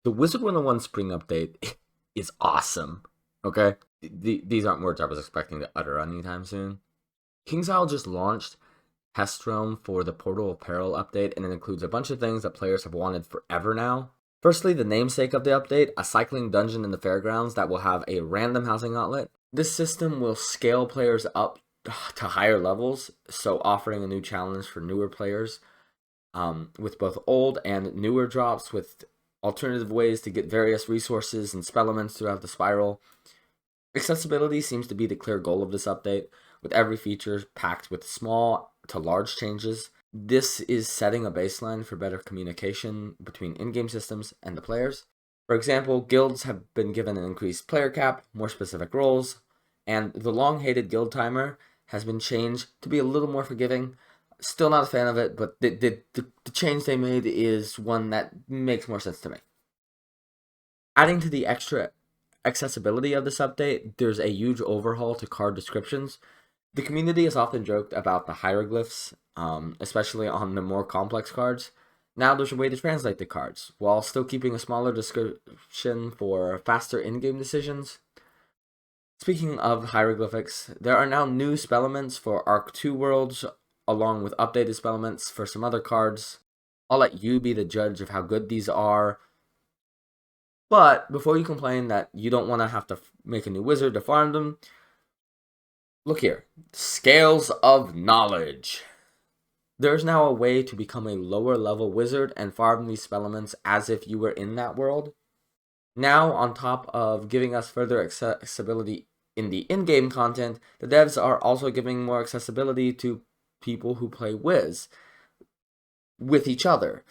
The Wizard101 Spring Update is awesome. Okay? These aren't words I was expecting to utter anytime soon. KingsIsle just launched Test Realm for the Portal of Peril update, and it includes a bunch of things that players have wanted forever now. Firstly, the namesake of the update, a cycling dungeon in the fairgrounds that will have a random housing outlet. This system will scale players up to higher levels, so offering a new challenge for newer players, with both old and newer drops, with alternative ways to get various resources and spell elements throughout the spiral. Accessibility seems to be the clear goal of this update, with every feature packed with small to large changes. This is setting a baseline for better communication between in-game systems and the players. For example, guilds have been given an increased player cap, more specific roles, and the long-hated guild timer has been changed to be a little more forgiving. Still not a fan of it, but the change they made is one that makes more sense to me. Adding to the extra accessibility of this update, there's a huge overhaul to card descriptions. The community has often joked about the hieroglyphs, especially on the more complex cards. Now there's a way to translate the cards, while still keeping a smaller description for faster in-game decisions. Speaking of hieroglyphics, there are now new spellements for Arc 2 worlds, along with updated spellements for some other cards. I'll let you be the judge of how good these are. But before you complain that you don't want to have to make a new wizard to farm them, look here. Scales of Knowledge. There's now a way to become a lower level wizard and farm these spellements as if you were in that world. Now, on top of giving us further accessibility in the in-game content, the devs are also giving more accessibility to people who play Wiz with each other.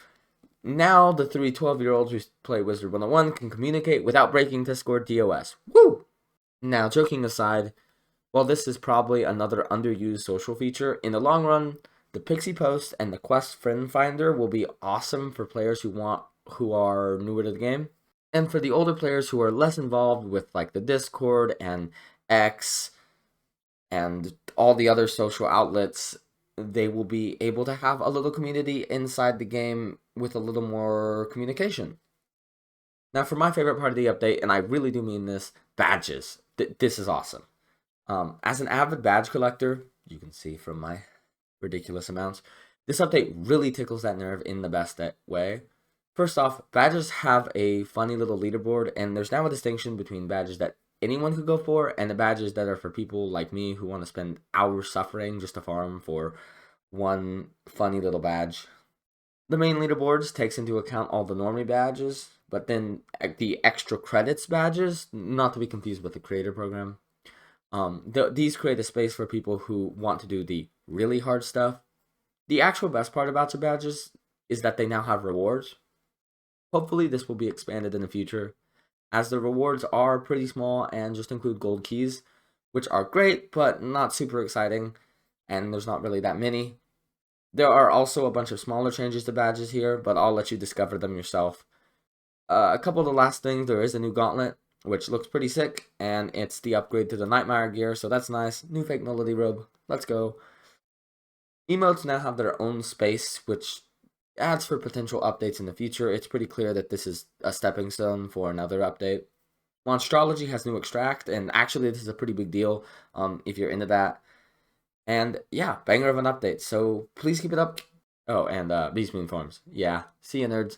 Now, the 3 12-year-olds who play Wizard 101 can communicate without breaking Discord DOS. Woo! Now, joking aside, while this is probably another underused social feature, in the long run, the Pixie Post and the Quest Friend Finder will be awesome for players who are newer to the game. And for the older players who are less involved with like the Discord and X and all the other social outlets, they will be able to have a little community inside the game with a little more communication. Now, for my favorite part of the update, and I really do mean this, badges. This is awesome. As an avid badge collector, you can see from my ridiculous amounts, this update really tickles that nerve in the best way. First off, badges have a funny little leaderboard, and there's now a distinction between badges that anyone could go for and the badges that are for people like me who want to spend hours suffering just to farm for one funny little badge. The main leaderboards takes into account all the normie badges, but then the extra credits badges, not to be confused with the creator program. These create a space for people who want to do the really hard stuff. The actual best part about the badges is that they now have rewards. Hopefully this will be expanded in the future, as the rewards are pretty small and just include gold keys, which are great, but not super exciting, and there's not really that many. There are also a bunch of smaller changes to badges here, but I'll let you discover them yourself. A couple of the last things, there is a new gauntlet, which looks pretty sick, and it's the upgrade to the Nightmare gear, so that's nice. New fake nullity robe, let's go. Emotes now have their own space, which adds for potential updates in the future. It's pretty clear that this is a stepping stone for another update. Monstrology has new extract, and actually this is a pretty big deal if you're into that. And yeah, banger of an update, so please keep it up. Oh, and Beast Moon Forms. Yeah, see you nerds.